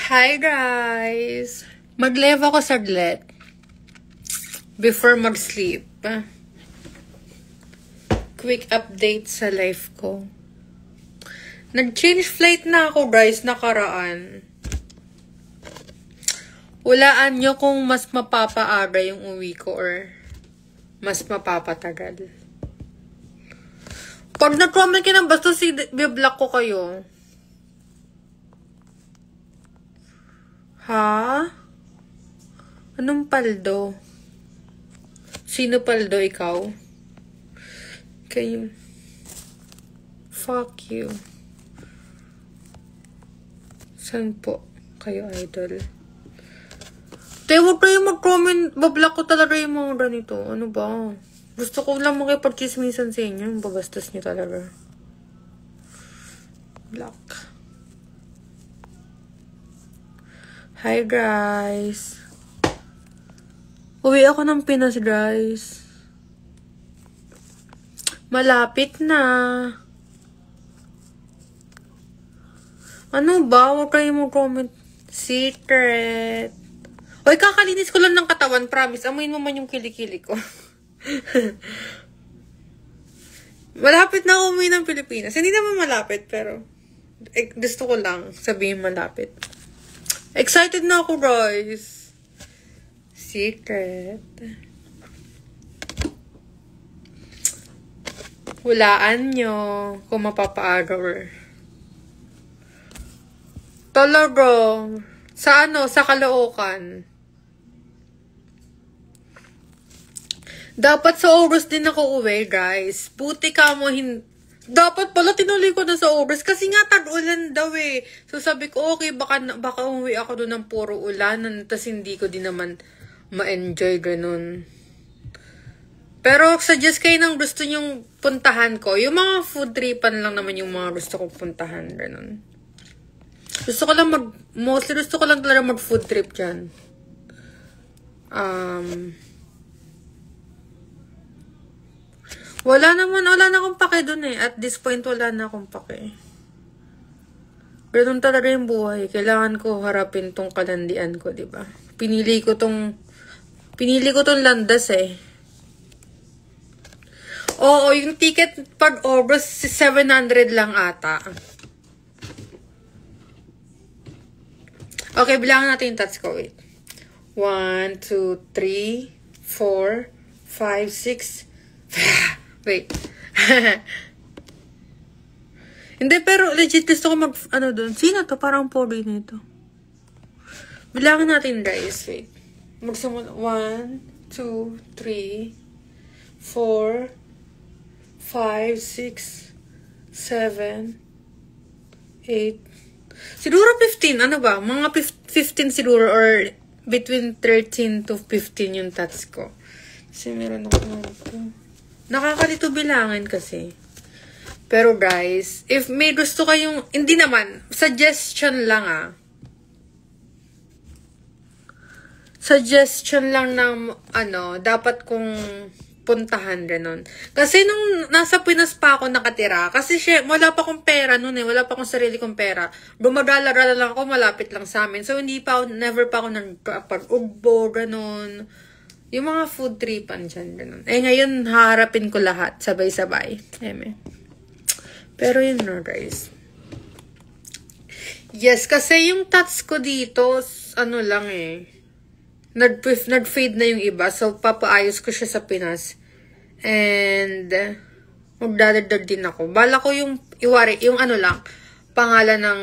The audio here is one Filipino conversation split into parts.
Hi guys! Mag-live ako saglit before mag-sleep. Quick update sa life ko. Nag-change flight na ako guys nakaraan. Hulaan nyo kung mas mapapaaga yung uwi ko or mas mapapatagal. Pag nag-comment ka ng basta i-block ko kayo. Ha? Anong paldo? Sino paldo? Ikaw? Kayo. Fuck you. Saan po kayo, idol? Te, huwag kayo mag-comment. Bablock ko talaga yung mga ganito. Ano ba? Gusto ko lang makipag-chismisan sa inyo. Babastos nyo talaga. Block. Hi guys. Uwi ako ng Pinas guys. Malapit na. Ano ba? Huwag kayo mo comment. Secret. Oy, kakalinis ko lang ng katawan. Promise. Amuin mo man yung kilikili ko. Malapit na ako umuwi ng Pilipinas. Hindi naman malapit pero gusto ko lang sabihin malapit. Excited na ako, guys. Secret. Hulaan nyo kung mapapaaga or... Talaga. Sa ano? Sa Caloocan. Dapat sa August din ako uwi, guys. Puti ka mo Dapat pala tinuloy ko na sa August kasi nga tag-ulan daw eh. So sabi ko, okay, baka umuwi ako doon ng puro ulanan tas hindi ko din naman ma-enjoy ganun. Pero suggest kayo ng gusto nyong puntahan ko. Yung mga food tripan lang naman yung mga gusto kong puntahan. Ganun. Mostly gusto ko lang talaga mag-food trip dyan. Wala na akong pake dun eh. At this point, wala na akong pake. Ganun talaga yung buhay. Kailangan ko harapin tong kalandian ko, diba? Pinili ko tong landas eh. Oo, yung ticket pag August, 700 lang ata. Okay, bilangan natin yung tats ko. Wait. 1, 2, 3, 4, 5, 6... Wait. Hindi, pero legit gusto ko doon. Sino to? Parang pogi nito. Bilangin natin, guys. Wait. Magsimula. 1, 2, 3, 4, 5, 6, 7, 8. Siguro 15. Ano ba? Mga 15 siguro or between 13 to 15 yung tats ko. Kasi meron ako nito. Nakakalito bilangin kasi. Pero guys, if may gusto kayong, hindi naman, suggestion lang Suggestion lang ng, dapat kong puntahan, ganun. Kasi nung nasa Pinas pa ako nakatira, kasi wala pa akong pera noon eh, wala pa akong sarili kong pera. Gumagala-gala lang ako, malapit lang sa amin. So, never pa ako nagpag-ugbo, ganun. Yung mga food tripan dyan, ganun. Eh, ngayon, haharapin ko lahat, sabay-sabay. Pero yun na, guys. Yes, kasi yung tats ko dito, lang eh. Nag-fade na yung iba, so papaayos ko siya sa Pinas. And, magdadagdag din ako. Bala ko yung pangalan ng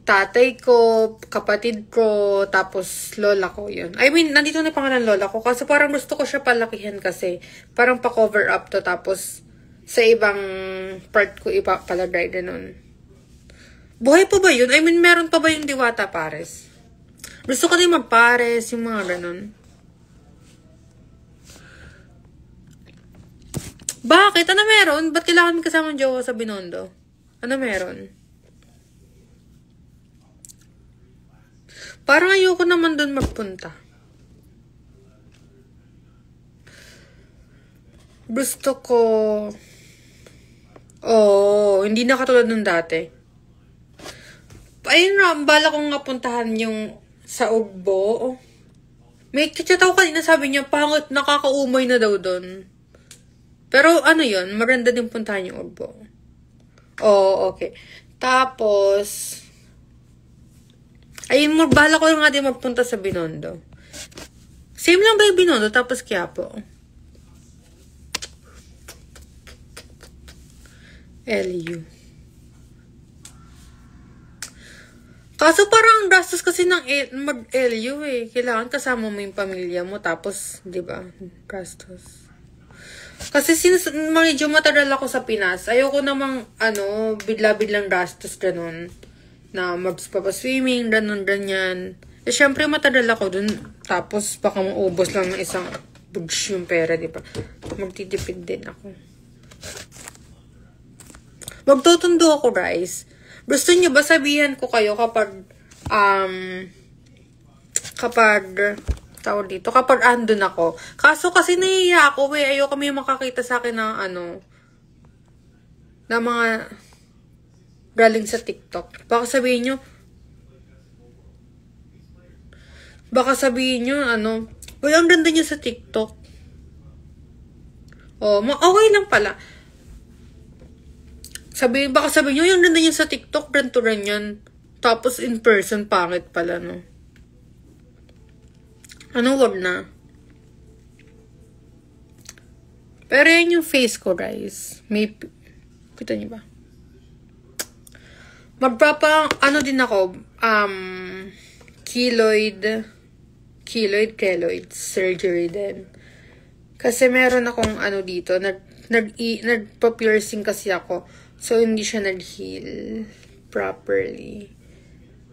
tatay ko, kapatid ko, tapos lola ko, yun. I mean, nandito na pangalan lola ko, kasi parang gusto ko siya palakihan kasi, parang pa-cover up to, tapos sa ibang part ko ipapalagay, ganun. Buhay pa ba yun? I mean, meron pa ba yung Diwata Pares? Gusto ko din magpares, yung mga ganun. Bakit? Ano meron? Ba't kailangan kasama ng jowa sa Binondo? Ano meron? Parang ayoko naman doon magpunta. Gusto ko... hindi na katulad nung dati. Ayun na, bala kong napuntahan yung sa Ugbo. May kachat ako kanina, sabi niya, pangit, nakakaumay na daw doon. Pero ano yun, maganda din puntahan yung Ugbo. Okay. Tapos, ayun, bala ko nga din magpunta sa Binondo. Same lang ba yung Binondo, tapos Quiapo? LU. Kaso parang gastos kasi ng mag-LU eh. Kailangan kasama mo yung pamilya mo. Tapos, di ba? Gastos. Kasi medyo matagal ako sa Pinas. Ayoko namang, bigla-biglang gastos ganun. Na magpapaswimming, ganyan. Eh, syempre matagal ako dun. Tapos, baka maubos lang ng isang bugs yung pera, di ba? Magtitipid din ako. Magtutundo ako, guys. Gusto niyo ba sabihan ko kayo kapag kapag andun ako. Kaso kasi nahihiya ako, ayoko may makakita sa akin ng na mga galing sa TikTok. Baka sabihin nyo, uy, ang ganda niya sa TikTok. Okay lang pala. Baka sabihin nyo, yung ganda niya sa TikTok, ganito yan. Tapos in person, pangit pala, no? Wag na. Pero yan yung face ko, guys. Kita niyo ba? Din ako, keloid surgery din. Kasi meron akong dito, nagpa-piercing kasi ako. So, hindi siya nag-heal properly.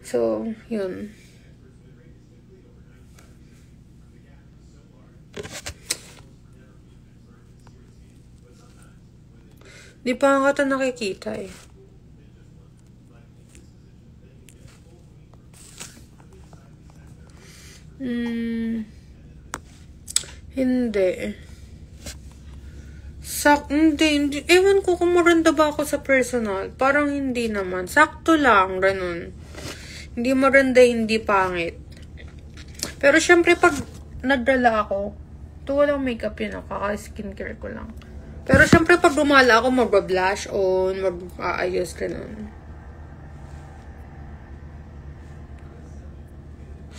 So, yun. Di pa nga ito nakikita eh. Hindi. Hindi. Ewan ko kung maganda ba ako sa personal. Parang hindi naman. Sakto lang, ganun. Hindi maganda, hindi pangit. Pero syempre, pag nagdala ako, walang makeup yun ako. Kaka-skincare ko lang. Pero syempre, pag gumala ako, mag-blush on, mag-aayos, ganun.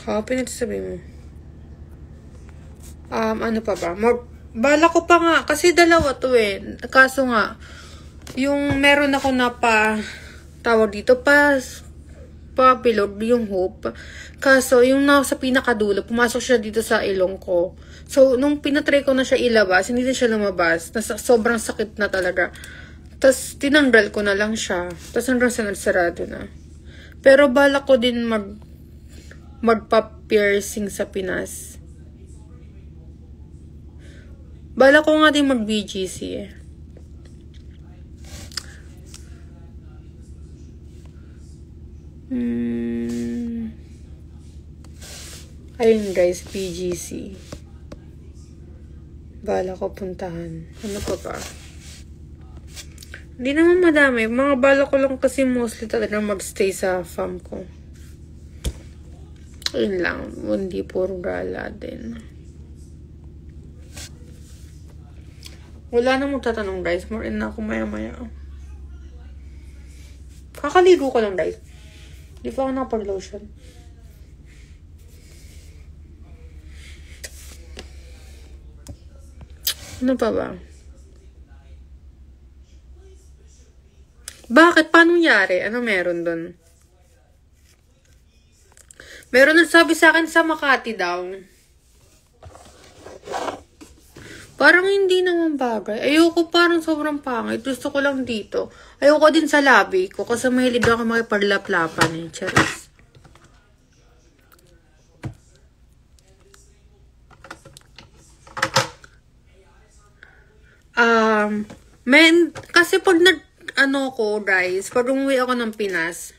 Pinagsasabi mo. Ano pa ba? Bala ko pa nga, kasi dalawa to eh. Kaso nga, yung meron ako na tawag dito, bilog, yung Hope. Kaso, yung nasa pinakadulo, pumasok siya dito sa ilong ko. So, nung pinatry ko na siya ilabas, hindi na siya lumabas. Sobrang sakit na talaga. Tapos, tinanggal ko na lang siya. Tapos, hanggang sarado na. Pero, bala ko din magpa-piercing sa Pinas. Bala ko nga din mag-BGC eh. Ayun guys, BGC. Bala ko puntahan. Ano pa ba? Hindi naman madami. Mga bala ko lang kasi mostly talaga magstay sa farm ko. Ayun lang. Hindi puro gala din. Wala nang magtatanong guys. More in na ako maya-maya. Kakaligo ko lang guys. Hindi pa ako nakapag-lotion. Ano pa ba? Bakit? Paano nangyari? Ano meron dun? Meron nagsabi sa akin sa Makati daw. Parang hindi naman bagay. Ayoko, parang sobrang pangit. Gusto ko lang dito. Ayoko din sa labi ko kasi mahilig ako makipaglap-lapan eh. Charis. kasi pag guys, pag umuwi ako ng Pinas,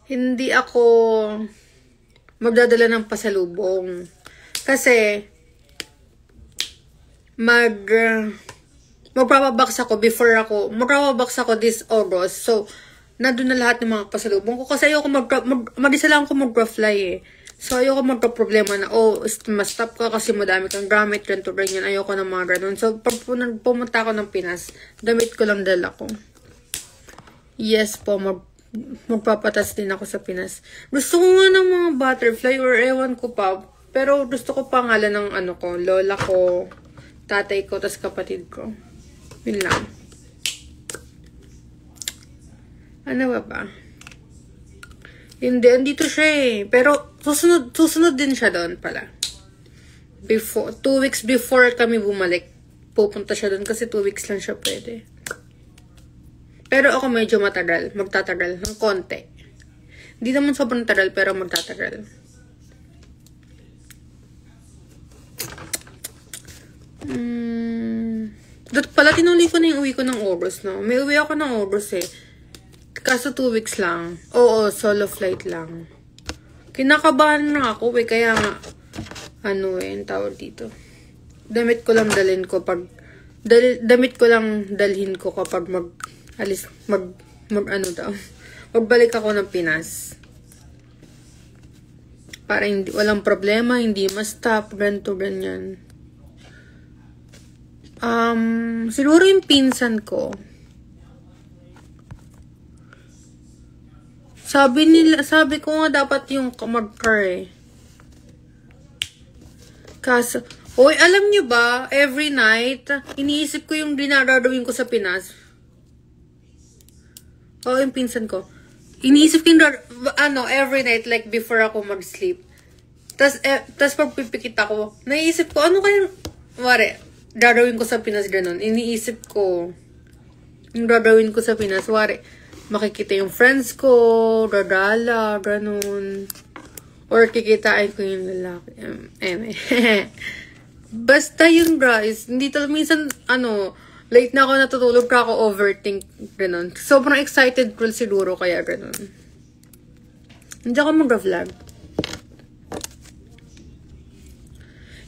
hindi ako magdadala ng pasalubong. Kasi, magpapabox ako this August. So, nandun na lahat ng mga pasalubong ko. Kasi ayoko mag-isa lang ako mag-fly eh. So, ayoko magka-problema na, ma-stop ka kasi madami kang gamit, ganito, ganyan. Ayoko na mga ganun. So, pag pumunta ako ng Pinas, damit ko lang dala ko. Yes po, magpapatas din ako sa Pinas. Gusto ko nga ng mga butterfly or ewan ko pa. Pero gusto ko pangalan ng lola ko, tatay ko, tas kapatid ko. Yun lang. Ano ba? Hindi, andito siya eh. Pero, susunod din siya doon pala. 2 weeks before kami bumalik, pupunta siya doon kasi 2 weeks lang siya pwede. Pero ako medyo magtatagal ng konti. Hindi naman sobrang tagal, pero magtatagal. Pala, tinuli ko na yung uwi ko ng August, no? May uwi ako ng August eh. Kaso 2 weeks lang. Oo, solo flight lang. Kinakabahan na ako eh, kaya nga, yung tawag dito. Damit ko lang dalhin ko kapag magbalik ako ng Pinas. Para walang problema, hindi ma-stop, ganito, ganyan. Siguro yung pinsan ko, sabi ko nga dapat yung mag-car eh. Kaso, alam nyo ba, every night, iniisip ko yung dinadawin ko sa Pinas. Yung pinsan ko. Iniisip ko yung, every night, like before ako mag-sleep. Tas pag pipikit ako, naisip ko, ano kayong, dadawin ko sa Pinas, ganun. Iniisip ko, yung dadawin ko sa Pinas, makikita yung friends ko, dadala, ganun. Or kikitain ko yung lalaki. Basta yun, guys. Hindi minsan, late na ako natutulog ka ako overthink, ganun. Sobrang excited ko siguro, kaya ganun. Hindi ako mag-vlog.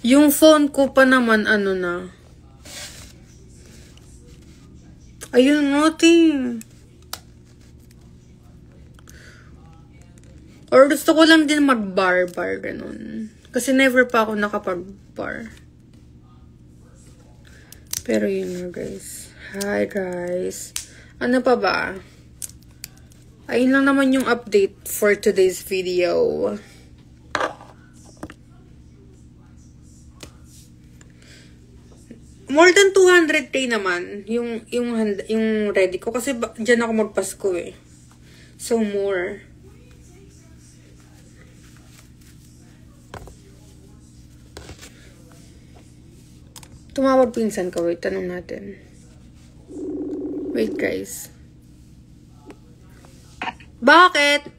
Yung phone ko pa naman, na. Ayun, nothing. Or gusto ko lang din mag-bar, ganun. Kasi never pa ako nakapag-bar. Pero yun nga, guys. Hi, guys. Ano pa ba? Ayun lang naman yung update for today's video. More than 200k naman yung ready ko. Kasi dyan ako magpasko eh. So, more. Tumawag pinsan ko. Wait, tanong natin. Wait, guys. Bakit?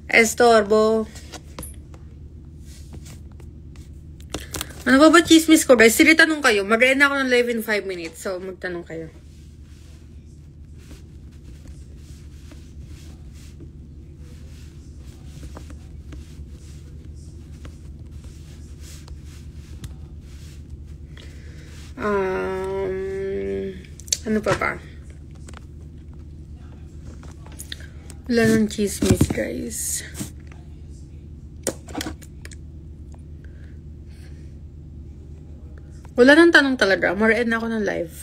Estorbo. Ano ba chismis ko, guys? Sige, tanong kayo. Mag-end ako ng live in 5 minutes. So, magtanong kayo. Ano pa ba? Wala ng chismis, guys. Wala nang tanong talaga. Mar-end na ako ng live.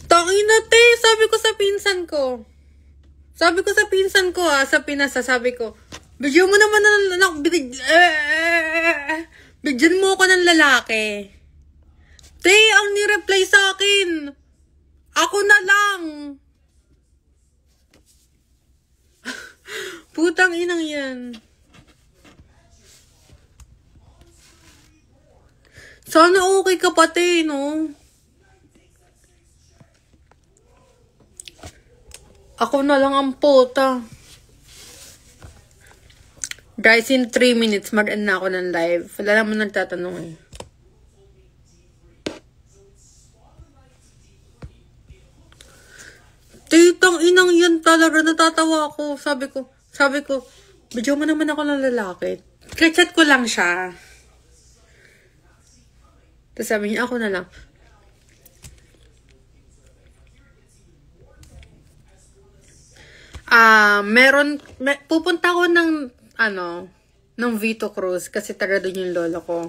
Tangina, te! Sabi ko sa pinsan ko. Sa Pinas, sabi ko, bigyan mo naman bigyan mo ako ng lalaki. Te, ang ni-reply sa akin, ako na lang. Putang inang yan. Sana okay ka pati, no? Ako na lang ang puta. Guys, in 3 minutes, mag-end na ako ng live. Wala naman nagtatanong eh. Titang inang yan talaga, natatawa ako. Sabi ko, bigyan mo naman ako ng lalaki. Chat ko lang siya. Tapos sabi niya, ako na lang. Pupunta ko ng, ng Vito Cruz kasi taga doon yung lolo ko.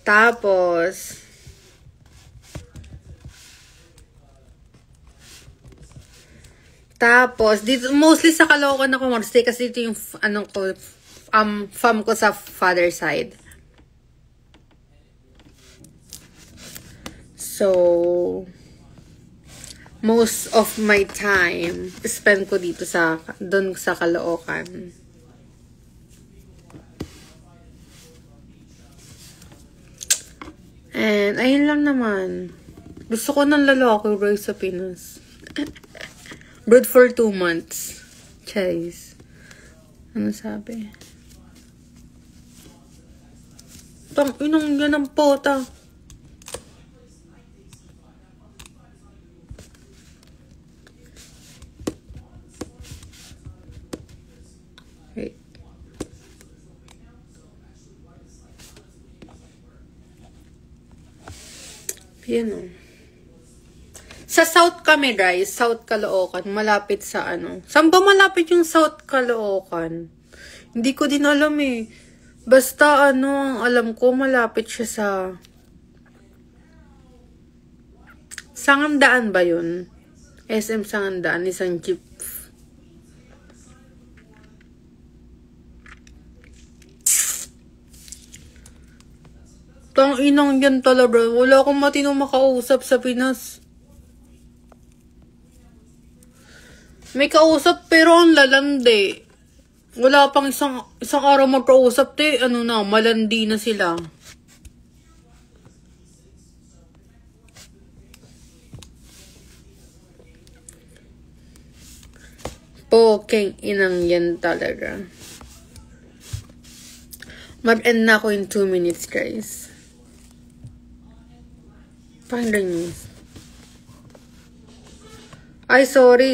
Tapos, dito, mostly sa Caloocan ako mag-stay kasi dito yung, fam ko sa father side. So, most of my time, spend ko dito doon sa Caloocan. And, ayun lang naman. Gusto ko ng lalaki, bro, sa Pinas. Brood for 2 months. Chase. Ano sabi? Inong yan ang pota. Wait. Yan o. Sa South kami, guys. South Caloocan. Malapit sa Saan ba malapit yung South Caloocan? Hindi ko din alam eh. Basta ang alam ko, malapit siya sa Sangandaan ba yun? SM Sangandaan, isang jeep. Tang inang yan talaga. Wala akong matinong makausap sa Pinas. May kausap pero ang lalandi. Wala pang isang araw magkausap, te. Malandi na sila. Poking inang yan talaga. Mag-end na ako in 2 minutes, guys. Pakinggan niyo. Ay, sorry.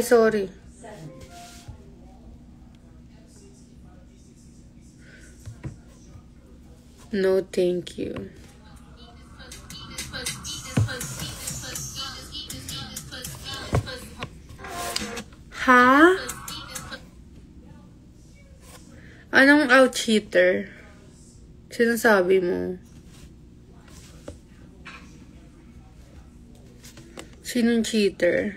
No, thank you. Ha? Anong out-cheater? Sinasabi mo? Sinong cheater?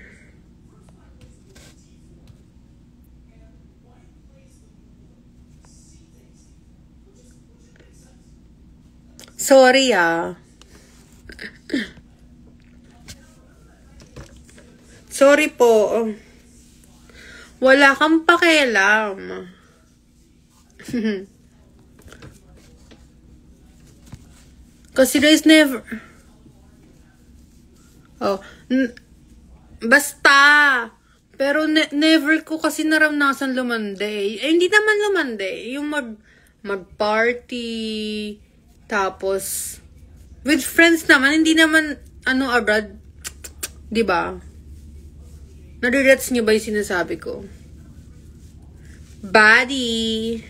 Sorry Sorry po. Wala kang pakialam. Kasi there's never... Basta. Pero never ko kasi naranasan lumande. Hindi naman lumande. Yung mag-party... Tapos, with friends naman, hindi naman, abroad, diba? Nare-gets niyo ba yung sinasabi ko? Buddy!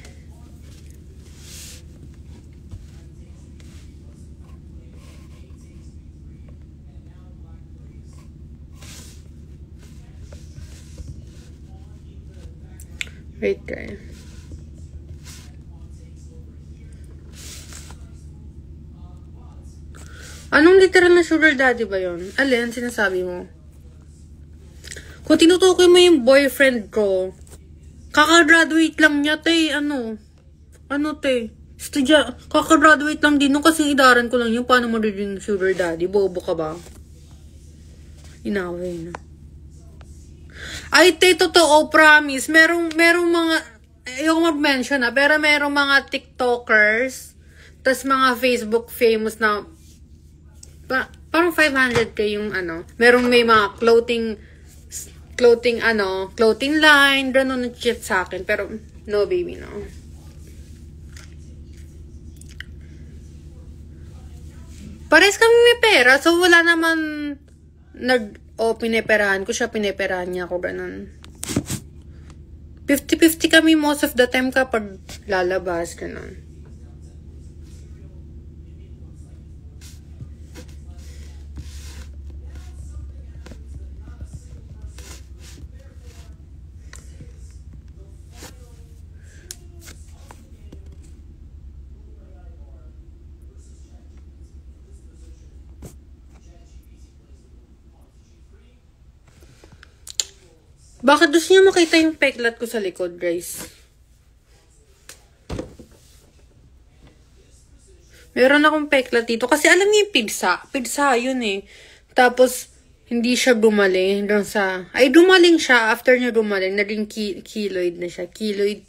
Wait, guys. Anong literal na sugar daddy ba yun? Alin, sinasabi mo? Kung tinutukoy mo yung boyfriend ko, kakagraduate lang niya, te. Ano, te? Kakagraduate lang din nung kasi idaran ko lang yung paano mo rin sugar daddy. Bobo ka ba? Inaway na. Ay, te, totoo, promise. Merong mga, ayoko mag-mention pero merong mga TikTokers, tas mga Facebook famous na, parang 500k yung merong may mga clothing line, gano'n na chat sa akin, pero no baby, no. Pares kami may pera, so wala naman pineperahan ko siya, pineperahan niya ako, gano'n. 50-50 kami most of the time kapag lalabas, gano'n. Bakit gusto niyo makita yung peklat ko sa likod, guys? Meron akong peklat dito. Kasi alam niyo yung pigsa. Pigsa yun eh. Tapos, hindi siya gumaling. Dumaling siya. After niya gumaling, naging keloid na siya. Keloid.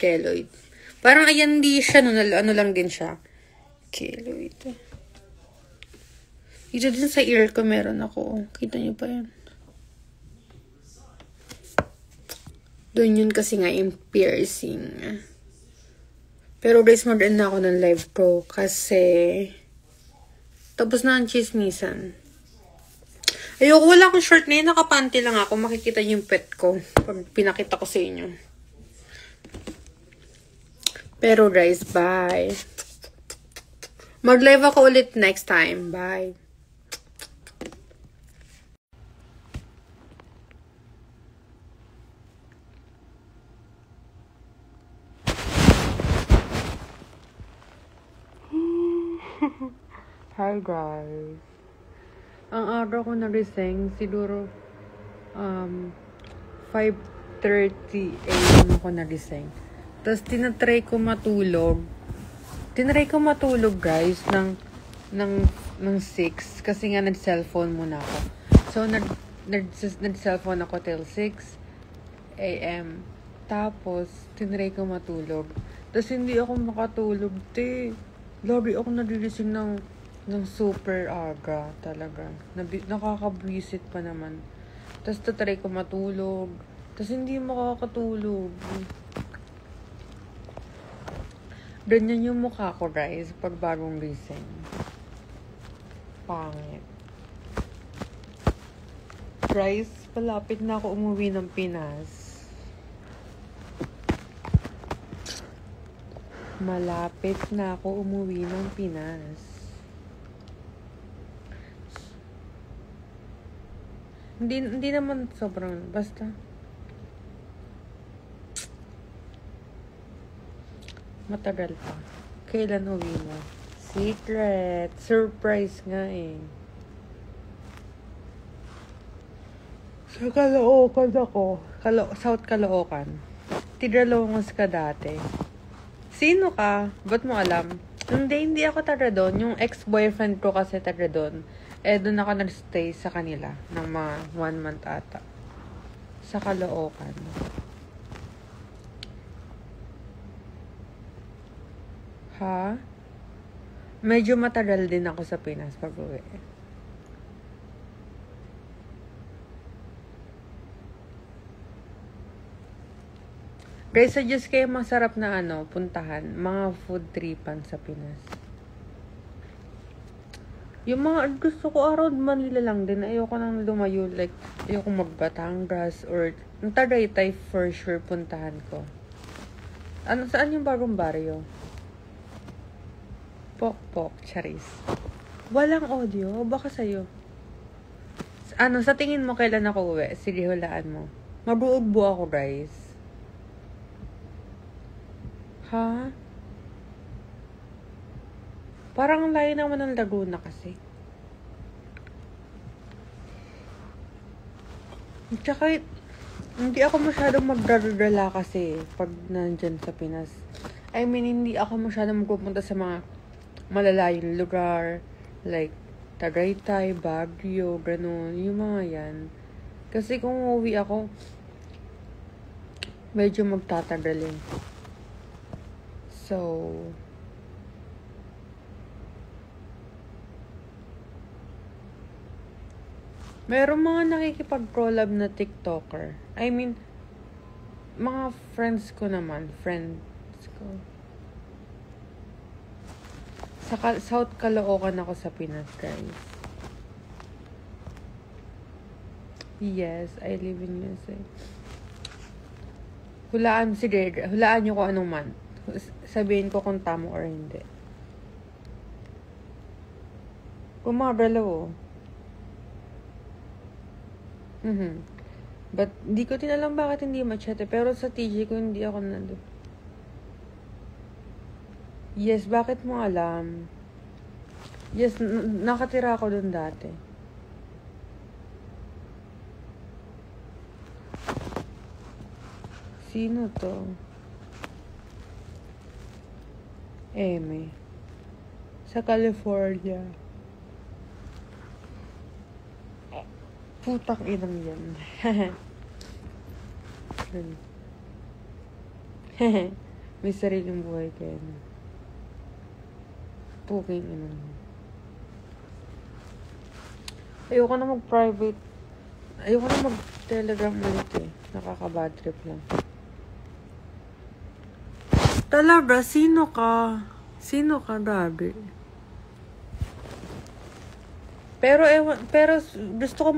Parang ayan, hindi siya. Ano lang din siya. Keloid. Dito din sa ear ko meron ako. Kita niyo pa yan. Doon yun kasi nga yung piercing. Pero guys, mag-end na ako ng live ko kasi tapos na ang chismisan. Ayoko, wala akong short na yun. Nakapanty lang ako. Makikita yung pet ko pag pinakita ko sa inyo. Pero guys, bye. Mag-live ako ulit next time. Bye. Hi guys. Ang araw ko na-resign, siguro 5:30 AM ako na-resign. Tapos tinatry ko matulog guys ng 6 kasi nga nag-cellphone muna ako. So nag-cellphone ako till 6 AM. Tapos tinatry ko matulog. Tapos hindi ako makatulog, te. Lagi ako nadilising ng super aga talaga. Nakakabwisit pa naman. Tapos tatry ko matulog. Tapos hindi makakatulog. Ganyan yung mukha ko, guys, pag bagong gising. Pangit. Guys, palapit na ako umuwi ng Pinas. Malapit na ako umuwi ng Pinas. Hindi naman sobrang, basta. Matagal pa. Kailan uwi mo? Secret. Surprise nga eh. Sa Caloocan ako. South Caloocan. Tigalongos ka dati. Sino ka? Ba't mo alam? Hindi ako taga doon. Yung ex-boyfriend ko kasi taga doon. Doon ako nag-stay sa kanila ng mga 1 month ata. Sa Caloocan. Ha? Medyo matagal din ako sa Pinas pag-uwi. Guys, suggest kayo masarap na puntahan. Mga food tripan sa Pinas. Yung mga gusto ko around Manila lang din. Ayoko nang lumayo. Like, ayoko mag-Batangas or Tagaytay for sure puntahan ko. Saan yung bagong baryo? Pokpok, charis. Walang audio? Baka sa'yo. Sa tingin mo kailan ako uwi? Sige, hulaan mo. Mabuugbo ako, guys. Ha? Parang ang layo naman ng Laguna kasi. Tsaka, hindi ako masyadong magdadala kasi pag nandyan sa Pinas. I mean, hindi ako masyadong magpupunta sa mga malalayong lugar. Like, Tagaytay, Baguio, ganun. Yung mga yan. Kasi kung uuwi ako, medyo magtatagal eh. So, merong mga nakikipag-collab na TikToker. I mean, mga friends ko naman. Friends ko. Sa South Caloocan ako sa Pinas, guys. Yes, I live in USA. Hulaan nyo kung anong month. Sabihin ko kung tama or hindi. Bumabalaw oh. But, hindi ko din alam bakit hindi machete. Pero sa TG ko, hindi ako nandun. Yes, bakit mo alam? Yes, nakatira ako dun dati. Sino to? Eme. Sa California. Putang inang yan. May sariling buhay kayo na. Puking inang. Ayoko na mag-private. Ayoko na mag-telegram ulit eh. Nakaka-bad trip lang. Talaga, sino ka? Sino ka, Gabi? Pero gusto ko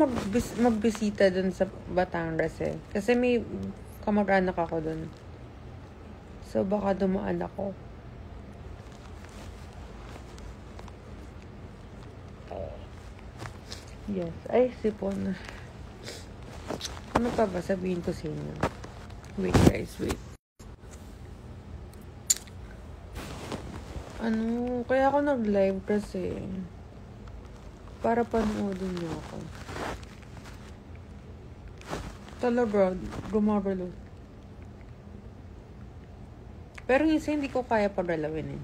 magbisita dun sa Batangas eh. Kasi may kamag-anak ako dun. So, baka dumaan ako. Yes. Ay, sipon. Ano pa ba? Sabihin ko sa inyo. Wait, guys. Wait. Kaya ako nag-live kasi para panoodin niyo ako. Talaga, gumagalo. Pero isa hindi ko kaya pagalawin eh.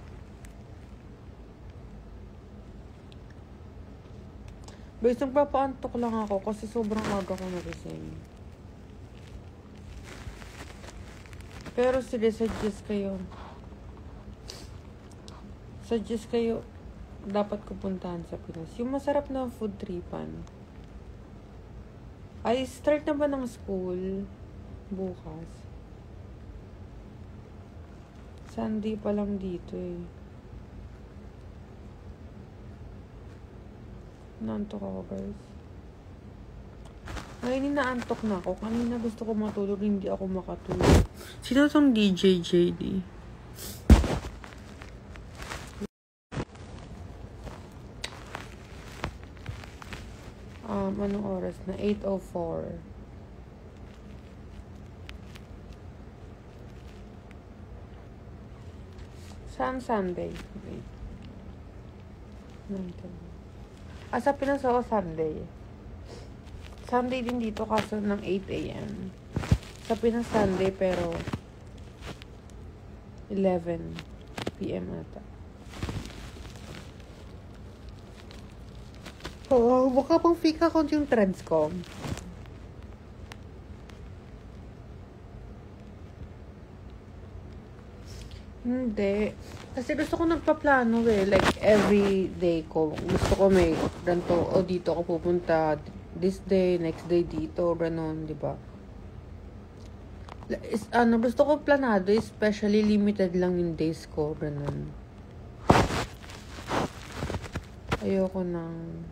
Guys, nagpapaantok lang ako kasi sobrang aga ko na-resign. Pero sige, suggest kayo dapat ko puntahan sa Pinas. Yung masarap na food tripan. Ay, start na ba ng school bukas? Sunday pa lang dito eh. Naantok ako, guys. Ngayon naantok na ako. Kanina gusto ko matulog, hindi ako makatulog. Sino tong DJ JD? Anong oras na? 8:04. Saan Sunday? Wait. Sa Pinas ako Sunday. Sunday din dito kaso ng 8 a.m. Sa Pinas Sunday pero 11 p.m. ata. Oo, baka pang fake account yung Transcom. Hindi. Kasi gusto ko nagpaplano eh. Like, every day ko. Gusto ko may ganito. O, dito ako pupunta. This day, next day dito. Ganon, di ba? Gusto ko planado. Especially limited lang yung days ko. Ganon. Ayoko nang...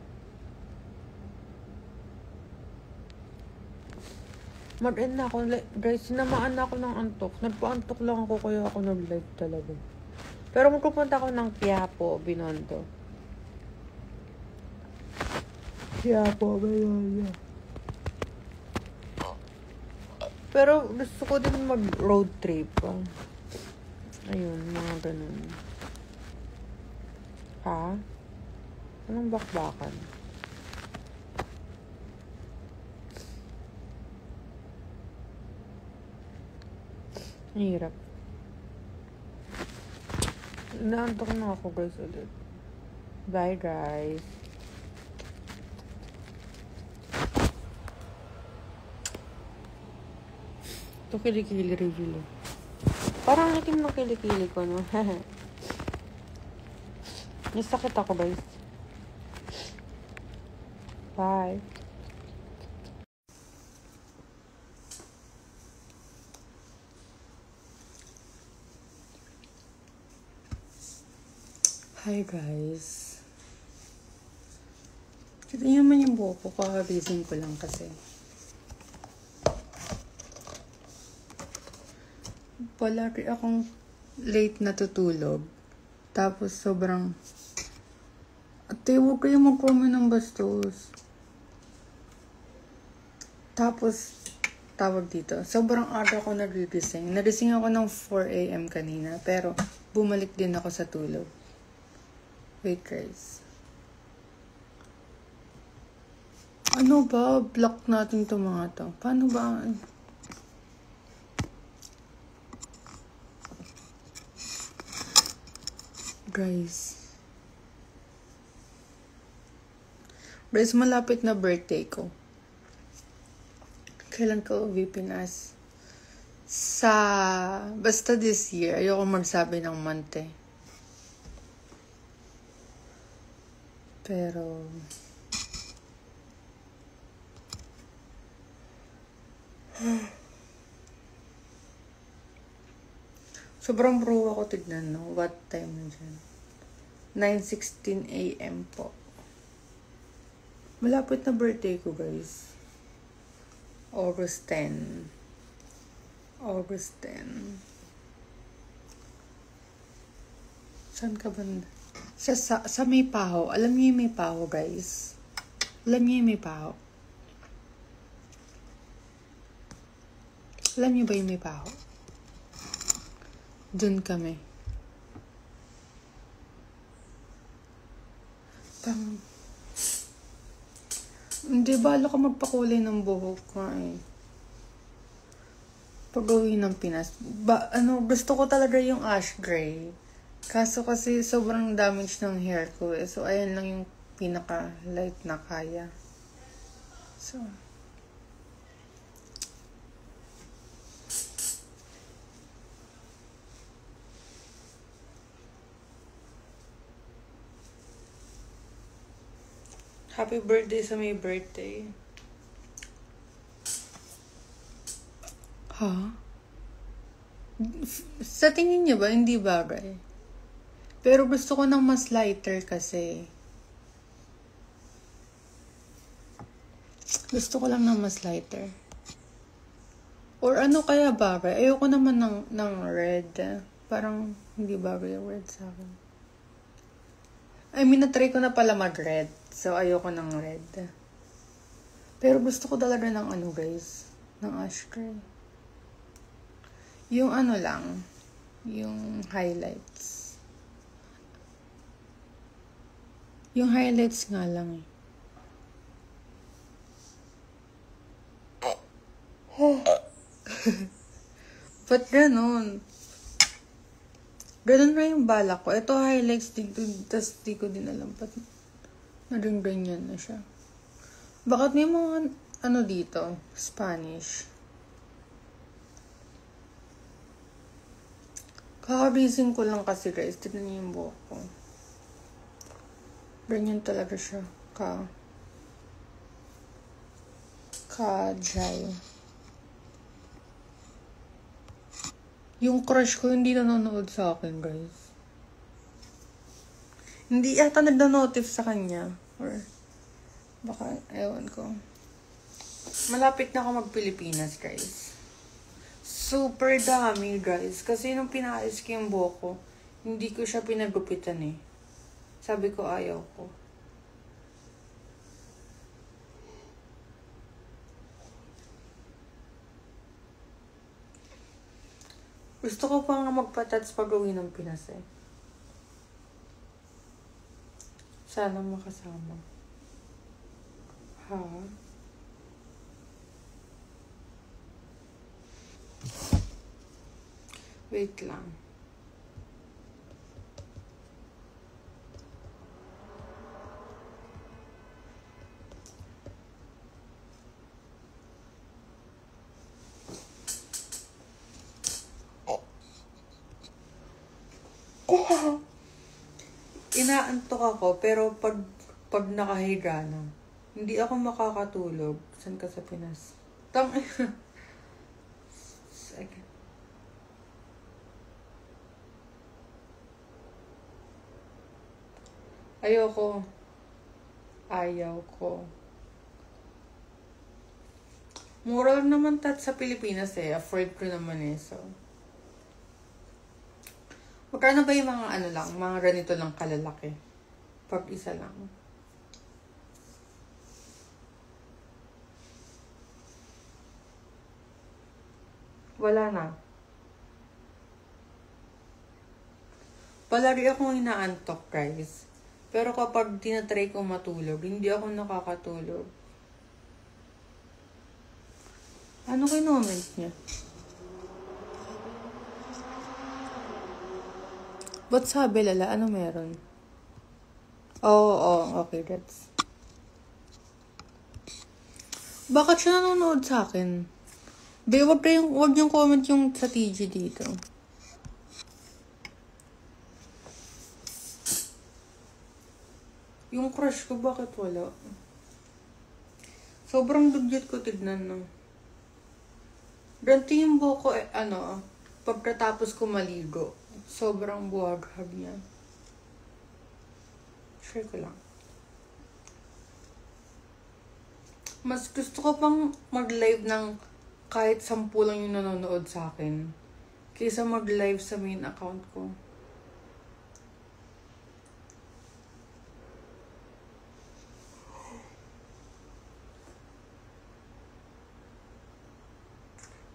Mag-end na ako. Guys, sinamaan na ako ng antok. Nagpa-antok lang ako kaya ako nag-live talaga. Pero magpupunta ako ng Quiapo, Binondo. Quiapo, Binondo. Pero gusto ko din mag-road trip. Ayun, mga ganun. Ha? Anong bakbakan? Ang hirap. Naantok na ako guys ulit. Bye guys. Ito kilikili review. Parang itim ng kilikili ko, no? May sakit ako guys. Bye. Hi guys. Kita niyo naman yung buhok ko. Kakagising ko lang kasi. Palagi akong late natutulog. Tapos sobrang... Ate, huwag kayo mag-comment ng bastos. Tapos, tawag dito. Sobrang aga ko nagigising. Nagising ako ng 4 a.m. kanina. Pero, bumalik din ako sa tulog. Wait, guys. Ano ba? Block natin to mga to. Paano ba? Guys, malapit na birthday ko. Kailan ko uwi Pinas? Basta this year. Ayoko magsabi ng month eh. Pero, sobrang bro ako tignan, no? What time na dyan? 9:16 a.m. po. Malapit na birthday ko, guys. August 10. August 10. Saan ka banda? Sa may paho. Alam niyo yung may paho, guys? Alam niyo yung may paho? Alam niyo ba yung may paho? Doon kami. Hindi, bala ka magpakulay ng buhok ko eh. Pag-uwi ng Pinas. Gusto ko talaga yung ash gray. Kaso kasi sobrang damage ng hair ko eh. So, ayan lang yung pinaka-light na kaya. So, happy birthday sa may birthday. Ha? Sa tingin niyo ba, hindi bagay? Pero gusto ko ng mas lighter kasi. Gusto ko lang ng mas lighter. Or ano kaya bagay? Ayoko naman ng red. Parang hindi bagay yung red sa akin. I mean, na-try ko na pala mag-red. So, ayoko ng red. Pero gusto ko talaga ng guys. Ng ash gray. Yung lang. Yung highlights. Yung highlights nga lang eh. Ba't ganon? Ganon na yung balak ko. Ito highlights dito. Tas di ko din alam. Ba't naging ganyan na siya? Bakit may mga dito? Spanish. Kakagising ko lang kasi guys. Tignan niyo yung buhok ko. Ganyan talaga siya. Ka-dry. Yung crush ko hindi nanonood sa akin, guys. Hindi yata nagda-notif sa kanya. Or, baka, ewan ko. Malapit na ako mag-Pilipinas, guys. Super dami, guys. Kasi nung pinaayos ko yung buhok ko, hindi ko siya pinagupitan eh. Sabi ko, ayaw ko. Gusto ko pa nga magpa-tats pag-uwi ng Pinas eh. Sana makasama. Ha? Wait lang. Inaantok ako, pero pag nakahiga na, hindi ako makakatulog. Saan ka sa Pinas? Second. Ayoko. Ayaw ko. Mura lang naman sa Pilipinas eh. Afford ko naman eh. So, magkano ba yung mga ano lang, mga ganito lang kalalaki? Pag isa lang. Wala na. Palagi akong inaantok, guys. Pero kapag tinatry ko matulog, hindi ako nakakatulog. Ano kinoment niya? Ba't sabi lala? Ano meron? Oo, okay, that's... Bakit siya nanonood sa akin? Wag yung comment yung sa TG dito. Yung crush ko, bakit wala? Sobrang dugyot ko tignan, no? Ganti yung buhok ko, pagkatapos ko maligo. Sobrang buhaghag niya. Share ko lang. Mas gusto ko pang mag-live ng kahit 10 lang yung nanonood sa akin. Kaysa mag-live sa main account ko.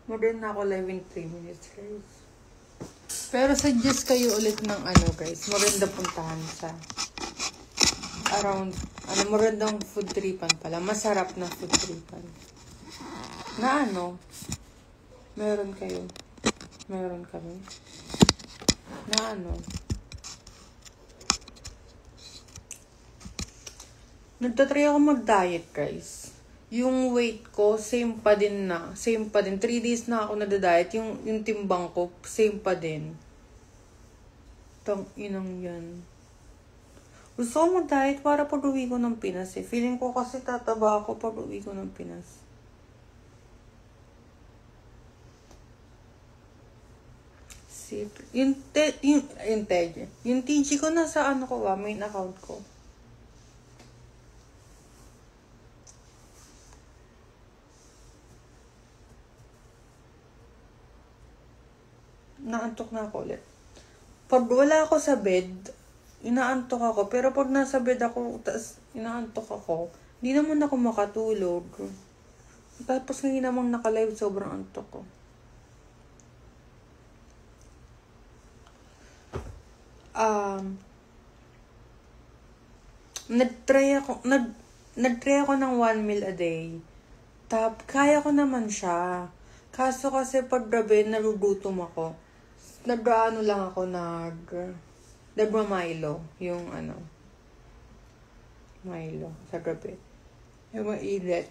Modern na ako live in 3 minutes, guys. Pero suggest kayo ulit ng guys. Maganda puntahan sa magandang food tripan pala. Masarap na food tripan. Na meron kayo. Meron kami. Na nagtatry ako mag-diet, guys. Yung weight ko, same pa din. 3 days na ako nagda-diet. Yung timbang ko, same pa din. Inang yan. Gusto ko mag-diet para pag-uwi ko ng Pinas eh. Feeling ko kasi tataba ako pag-uwi ko ng Pinas. Yung TG ko nasa main account ko. Naantok na ako ulit. Pag wala ako sa bed, inaantok ako. Pero pag nasa bed ako, inaantok ako, hindi naman ako makatulog. Tapos ngayon namang naka-live, sobrang antok ko. Nag-try ako ng 1 meal a day. Kaya ko naman siya. Kaso kasi pag gabi, nagugutom ako. Nagma-Milo. Yung Milo sa gabi. Yung mainit.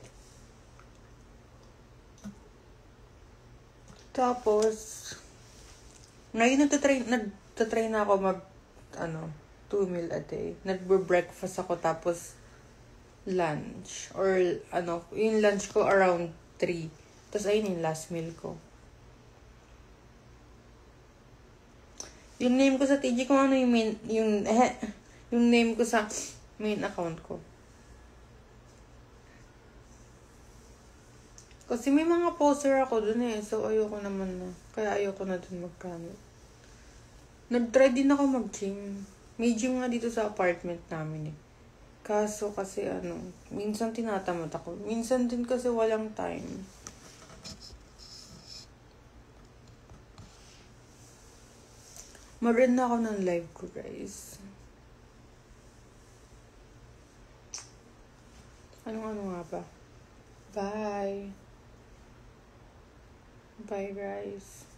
Tapos, ngayon nagtatry na ako 2 meal a day. Nagbe-breakfast ako tapos lunch. Or yung lunch ko around 3. Tapos ayun yung last meal ko. Yung name ko sa TG kung ano yung name ko sa main account ko. Kasi may mga poster ako dun eh. So ayoko naman na. Kaya ayoko na dun magkamit. Nag-try din ako mag-gym. May gym nga dito sa apartment namin eh. Kaso kasi minsan tinatamad ako. Minsan din kasi walang time. Marin na ako ng live ko, guys. Ano nga ba? Bye. Bye, guys.